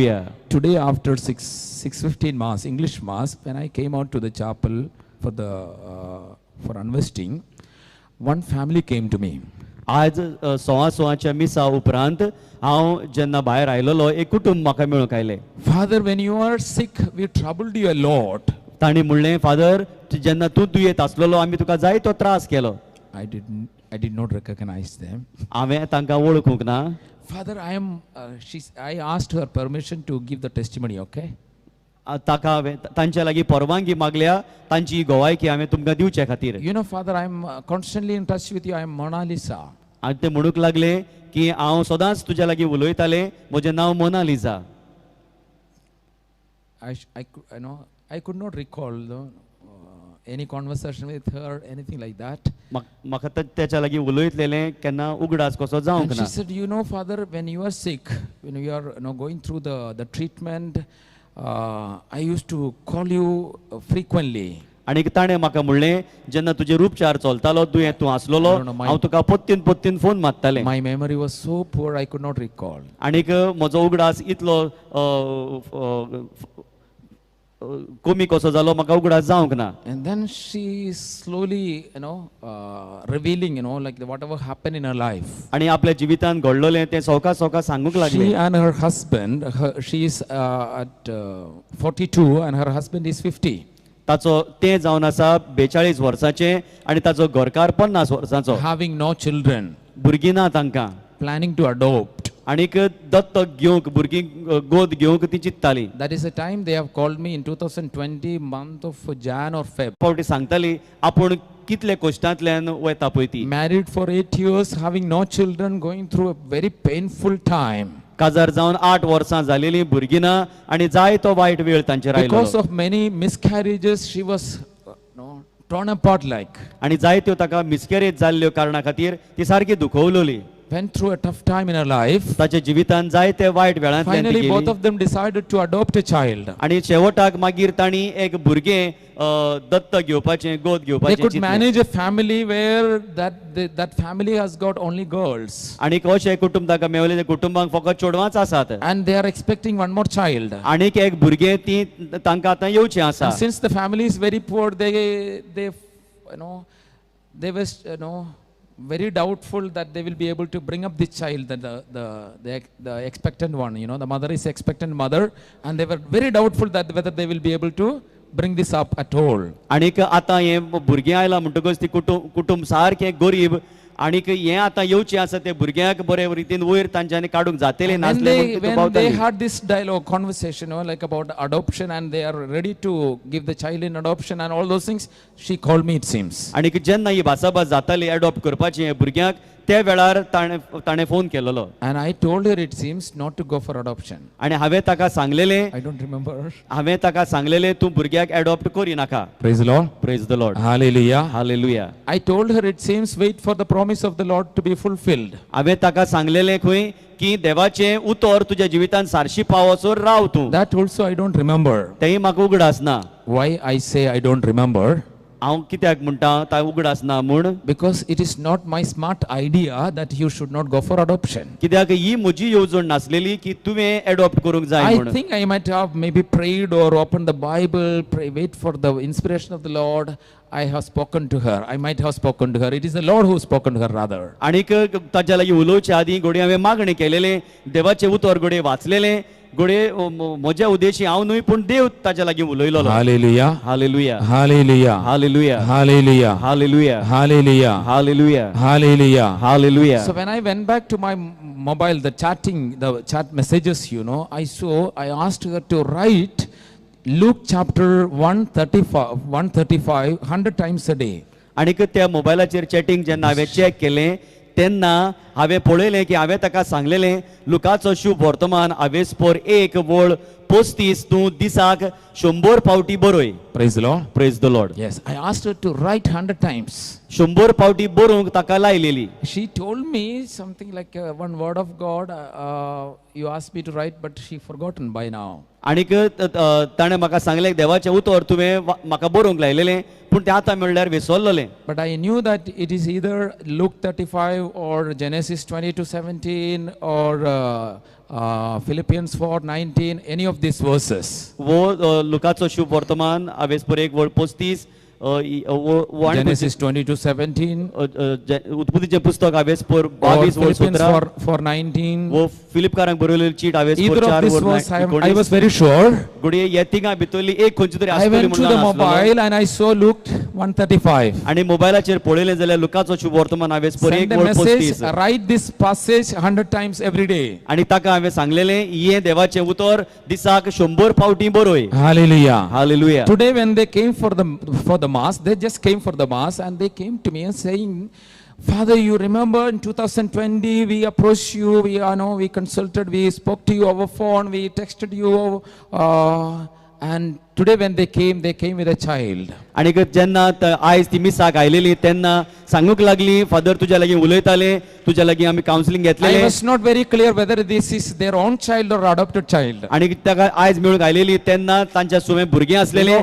Hallelujah. Today after 6:15 mass, English mass, when I came out to the chapel for unvesting, one family came to me. आज सोळाच्या मिसा उपरांत हांव जेन्ना भायर आयलोलो एक कुटुंब म्हाका मेळूंक आयलें. Father, when you are sick, we troubled you a lot. तांणी म्हणलें, फादर जेन्ना तूं दुयेंत आसलोलो आमी तुका जायतो त्रास केलो. I did not recognize them. हांवें तांकां वळखूंक ना. Father, I asked her permission to give the testimony, okay? ताका हांवें तांचे लागीं परवानगी मागल्या तांची गोवायकी हांवें तुमकां दिवचे खातीर. You know, Father, I am constantly in touch with you. I am Mona Lisa. आनी ते म्हणूंक लागले की हांव सदांच तुज्या लागीं उलयतालें, म्हजें नांव Mona Lisa. I could not recall any conversation with her, anything like that. म्हाका त्याच्या लागीं उलयतलेलें केन्ना उगडास कसो जावंक And ना. she said, you know, Father, when you are sick, when you are going through the treatment, I used to call you frequently. आनी ताणें म्हाका म्हणलें, जेन्ना तुजेर उपचार चलतालो दुयेंत तूं आसलोलो, हांव तुका पत्तीन phone मारतालें. My memory was so poor, I could not recall. आनीक म्हजो उगडास इतलो कमी कसो जालो, म्हाका उगडास जावंक ना. And then she slowly, revealing, like whatever happened in her life. आनी आपल्या जिवितांत घडलोलें तें सोका सांगूंक लागली. She and her husband, she is at 42 and her husband is 50. ताचो तें जावन आसा 42 वर्साचें आनी ताचो घरकार 50 वर्साचो. Having no children. भुरगीं ना तांकां. Planning to adopt. आनीक दत्तक घेवंक भुरगीं गोद घेवंक ती चित्ताली. That is the time they have called me in 2020 month of Jan or Feb. फावटी सांगताली आपूण कितले कश्टांतल्यान वयता पळय ती. Married for 8 years, having no children, going through a very painful time. काजार जावन 8 वर्सां जालेलीं भुरगीं ना आनी जायतो वायट वेळ तांचेर आयलो. Because of many miscarriages, she was torn apart like. आनी जायत्यो ताका मिसकॅरेज जाल्ल्यो कारणा खातीर ती सारकी दुखवलोली. Went through a tough time in her life. ताच्या जिवितांत जायते वायट वेळांतल्यान ती Finally, both गेली. of them decided to adopt a child. आनी शेवटाक मागीर तांणी एक भुरगें दत्तक घेवपाचें गोद They घेवपाचें could चिंतलें. manage a family where that family has got only girls. आनीक अशें कुटुंब ताका मेवलें, त्या कुटुंबाक फकत चेडवांच आसात. And they are expecting one more child. आनीक एक भुरगें ती तांकां आतां येवचें आसा. And since the family is very poor, they were very doubtful that they will be able to bring up this child, the expectant one. The mother is expectant mother, and they were very doubtful that whether they will be able to bring this up at all. आनीक आतां हें भुरगें आयलां म्हणटकच ती कुटुंब सारकें गरीब आनीक हें आतां येवचें आसा तें भुरग्याक बरे रितीन वयर तांच्यांनी काडूंक जातलें नासलें. When they had this dialogue, conversation, like about adoption, and they are ready to give the child in adoption and all those things, she called me, it seems. आनीक जेन्ना ही भासाभास जाताली एडॉप्ट करपाची हे भुरग्याक, त्या वेळार ताणें phone केलोलो. And I told her, it seems, not to go for adoption. आनी हांवें ताका सांगलेलें, I don't remember. हांवें ताका सांगलेलें तूं भुरग्याक एडॉप्ट करी नाका. Praise the Lord. Praise the Lord. Hallelujah. Hallelujah. I told her, it seems, wait for the promise of the Lord to be fulfilled. हांवें ताका सांगलेलें खंय की देवाचें उतर तुज्या जिवितांत सारशी पावसोर राव तूं. That also I don't remember. तेंय म्हाका उगडास ना. Why I say I don't remember? हांव कित्याक म्हणटा ता उगडास ना म्हूण? Because it is not my smart idea that you should not go for adoption. कित्याक ही म्हजी येवजण नासलेली की तुवें एडॉप्ट करूंक जाय I म्हूण. think I might have maybe prayed or opened the Bible, wait for the inspiration of the Lord. I have spoken to her. I might have spoken to her. It is the Lord who has spoken to her rather. आनीक ताच्या लागीं उलोवच्या आदीं घोडे हांवें मागणी केलेलें, देवाचें उतर घोडे वाचलेलें, घोडे म्हज्या उद्देशी हांव न्हय पूण देव ताच्या लागीं उलयलो. Hallelujah. Hallelujah. Hallelujah. Hallelujah. Hallelujah. Hallelujah. Hallelujah. Hallelujah. Hallelujah. Hallelujah. So when I went back to my mobile, the chat messages, I asked her to write Luke chapter 135 100 times a day. आनीक त्या मोबायलाचेर chatting जेन्ना हांवें check केलें तेन्ना हांवें पळयलें की हांवें ताका सांगलेलें लुकाचो शुभ वर्तमान आवेस्पोर 1 वळ 35 तूं दिसाक 100 पावटी बरय. Praise the Lord. Praise the Lord. Yes, I asked her to write 100 times. 100 पावटी बरोवंक ताका लायलेली. She told me something like one word of God you asked me to write, but she forgotten by now. आनीक ताणें म्हाका सांगलें देवाचें उतर तुवें म्हाका बरोवंक लायलेलें पूण तें आतां म्हणल्यार विसरलोलें. But I knew that it is either Luke 35 or Genesis 20 to 17 or Philippians 4:19, any of these verses. वो लुकाचो शुभ वर्तमान हावेस पर एक वळ 35 Genesis 22:17. उत्पत्तीचे पुस्तक हावेस पर Or 22 वळ Philippians 17 4:19. वो फिलिपकारांक बरयलेली चीट हावेस Either पर of 4 this वळ verse I was very sure. गुडिये ह्या तिगां भितरली एक खंयची तरी I आसतली went to the म्हणून mobile and I saw Luke 1:35. आणि मोबायलाचेर पळयलें जाल्यार लुकाचो शुभ वर्तमान हावेस पर Send एक a वळ message, 35 write this passage 100 times every day. आणि ताका हांवें सांगलेलें हे देवाचें उतर दिसाक 100 पावटी बरोय. Hallelujah. Hallelujah. Today when they came for the mass, they just came for the mass and they came to me and saying, Father, you remember in 2020 we approached you, we consulted, we spoke to you over phone, we texted you, and today when they came with a child. आणि जेन्ना आयज ती मिसाक आयलेली तेन्ना सांगूक लागली father तुज्या लागीं उलयताले तुज्या लागीं आमी कावन्सिलिंग I घेतलेलें was not very clear whether this is their own child or adopted child. आणि ताका आयज मेळूंक आयलेली तेन्ना तांच्या सुवें भुरगें आसलेलें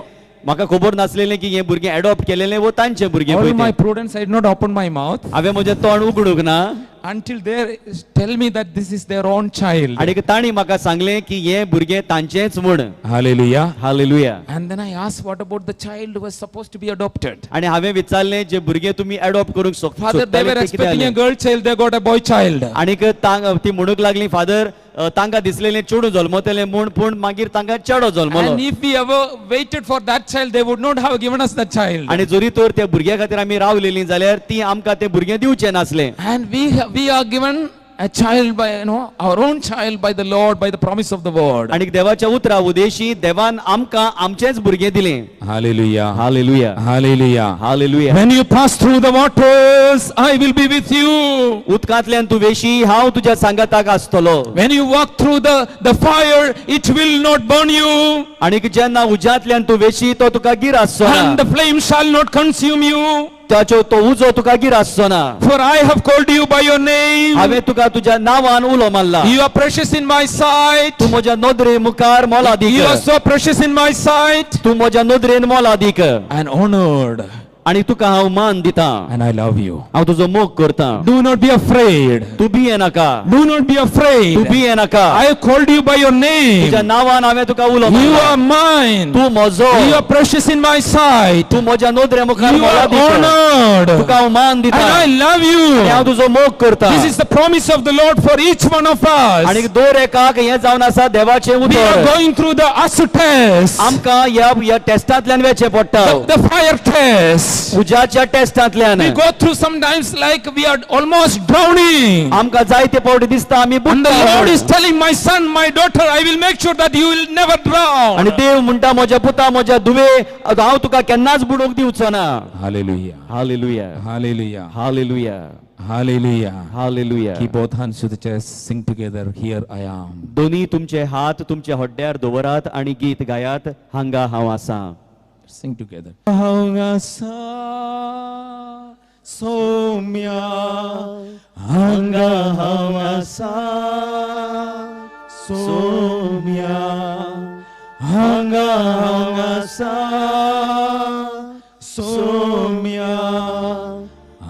म्हाका खबर नासलेलें की हे भुरगें एडॉप्ट केलेलें वो तांचें भुरगें All पळय my तें. prudence, I did not open my mouth हांवें म्हजें तोंड उगडूंक ना until they tell me that this is their own child. आणि तांणी म्हाका सांगलें की हे भुरगें तांचेंच म्हूण. Hallelujah. Hallelujah. And then I asked, what about the child who was supposed to be adopted? आणि हांवें विचारलें जे भुरगें तुमी एडॉप्ट करूंक Father, they were सोदताले ते कितें expecting a जालें. girl child, they got a boy child. आणि ती म्हणूंक लागली फादर तांकां दिसलेलें चेडूं जल्मतलें म्हूण पूण मागीर तांकां चेडो जल्मलो. And if we ever waited for that child, they would not have given us the child. आणि जरी तर त्या भुरग्या खातीर आमी रावलेलीं जाल्यार ती आमकां तें भुरगें दिवचें नासलें. And we are given a child by our own child by the Lord, by the promise of the word. आणि देवाच्या उतरा उदेशी देवान आमकां आमचेंच भुरगें दिलें. Hallelujah. Hallelujah. Hallelujah. Hallelujah. When you pass through the waters, I will be with you. उदकांतल्यान तूं वेशी हांव तुज्या सांगाताक आसतलो. When you walk through the fire, it will not burn you. आणि जेन्ना उज्यांतल्यान तूं वेशी तो तुका गिरासचो And the ना. flame shall not consume you. ताचो तो उजो तुका गिरासचो ना. For I have called you by your name. हांवें तुका तुज्या नांवान उलो मारला. You are precious in my sight. तूं म्हज्या नदरे मुखार मोलादीक. You are so precious in my sight. तूं म्हज्या नदरेन मोलादीक. And honored. आणि तुका हांव मान दिता. And I love you. हांव तुजो मोग करता. Do not be afraid. तूं भिये नाका. Do not be afraid. तूं भिये नाका. I have called you by your name. तुज्या नांवान हांवें तुका उलो You मारला. are mine. तूं म्हजो. You are precious in my sight. तूं म्हज्या नदरे मुखार You are मोलादीक. honored. तुका हांव मान दिता. And I love आनी हांव you. तुजो मोग करता. This is the promise of the Lord for each one of आनी us. दर एकाक हें जावन आसा देवाचें We are उतर. going through the ASU test. आमकां ह्या टेस्टांतल्यान वेचें पडटा. The fire test. उज्याच्या टेस्टांतल्यान We go through sometimes like we are almost drowning. आमकां जायते पावटी दिसता आमी And the Lord is बुडटा. telling my son, my daughter, I will make sure that you will never drown. आनी देव म्हणटा म्हज्या पुता म्हज्या दुवे हांव तुका केन्नाच बुडोवंक दिवचो ना. Hallelujah. Hallelujah. Hallelujah. Hallelujah. Hallelujah. Hallelujah. Keep both hands to the chest. Sing together. Here I am. दोन्ही तुमचे हात तुमच्या हड्ड्यार दवरात आणि गीत गायात हांगा हांव आसा. Sing together. सौम्या हांगा हांव आसा. सौम्या हांगा हांव आसा. सौम्या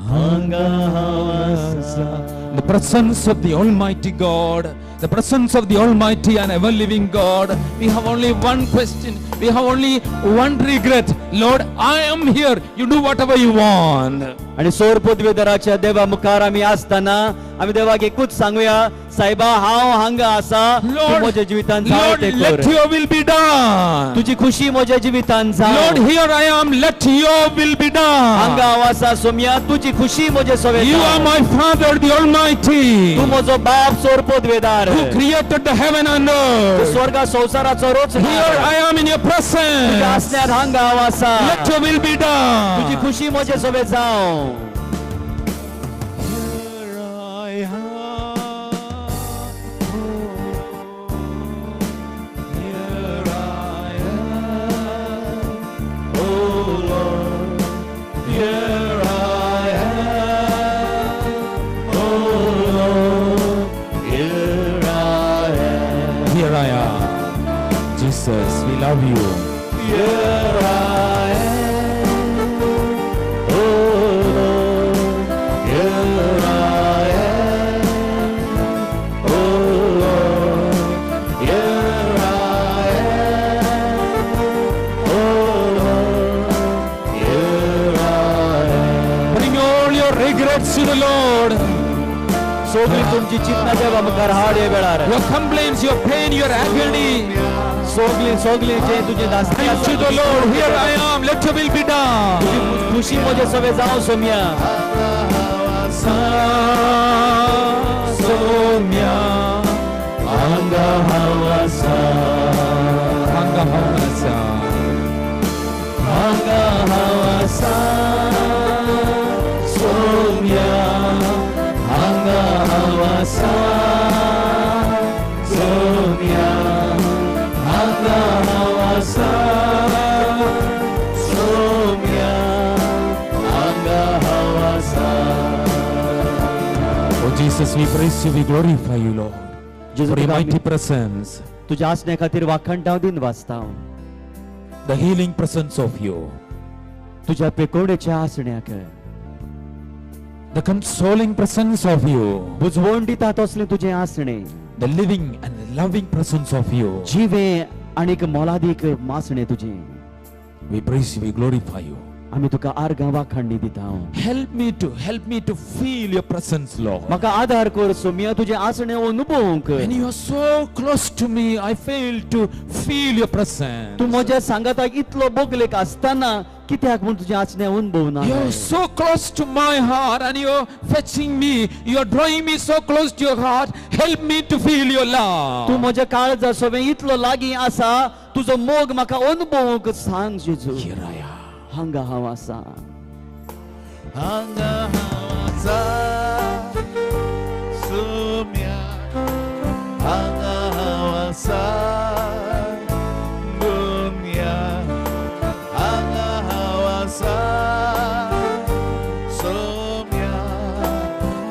हांगा हांव आसा. The presence of the Almighty God, the presence of the Almighty and ever living God, we have only one question, we have only one regret. Lord, I am here, you do whatever you want. आणि सोर पदवीधराच्या देवा मुखार आमी आसतना आमी देवाक एकूच सांगुया सायबा हांव हांगा आसा. तूं म्हज्या जिवितांत जाय Lord, तें let कर. your will be done. तुझी खुशी म्हज्या जिवितांत जाय. Lord, here I am, let your will be हांगा done. हांव आसा सोम्या तुझी खुशी म्हजे सवे You are my Father, the Almighty, तूं म्हजो बाप सोर पदवेदार. who created the heaven and earth. स्वर्गा संवसाराचो रोच Here I am in your presence. आसल्यार हांगा हांव आसा. Let your will be तुझी done. खुशी म्हजे सवे जावं. Here I am. Jesus, we love you. Here I am, oh Lord. Here I am, oh Lord. your regrets to the Lord. सगळी तुमची चिंता देवा मुखार हाड हे वेळार Your complaints, your pain, your agony. सगळी जे तुझे दास्ती Say to the Lord, here I am, let your will be done. खुशी म्हजे सवे जावं सोम्या सोम्या हांगा हांव आसा Hanga hawasa. हांगा हांव आसा सोम्या हांगा हांव आसा सोम्या हांगा हांव आसा सोम्या हांगा हांव आसा. Oh Jesus, we praise you, we glorify you, Lord, Jesus, for your we mighty presence, तुझ्या आसने खातीर वाखणटाव दिन वाचता the healing presence of you, तुझ्या पेकोडेच्या आसण्याक the consoling presence of you, बुजवण दिता तसलें तुझें आसणे the living and loving presence of you. जिवे आनीक मोलादीक मासणे तुझें. We praise you, we glorify you. आमी तुका आर्गां वाखणणी दिता. Help me to feel your presence, Lord. म्हाका आदार कर सोम्या तुझें आसणे अनुभवंक. When you are so close to me, I fail to feel your presence. तू म्हज्या सांगाताक इतलो बोगलेक आसतना कित्याक म्हूण तुजें आसणे अनुभवना. You are so close to my heart and you are fetching me. You are drawing me so close to your heart. Help me to feel your love. तू म्हज्या काळजा सोबे इतलो लागीं आसा तुजो मोग म्हाका अनुभवंक सांग जेजू. Here I am. हांगा हांव आसा हांगा हांव आसा सोम्या हांगा हांव आसा गोम्या हांगा हांव आसा सोम्या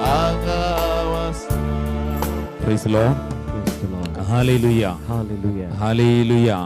हांगा हांव आसा. Praise the Lord. Praise the Lord. Hallelujah. Hallelujah. Hallelujah.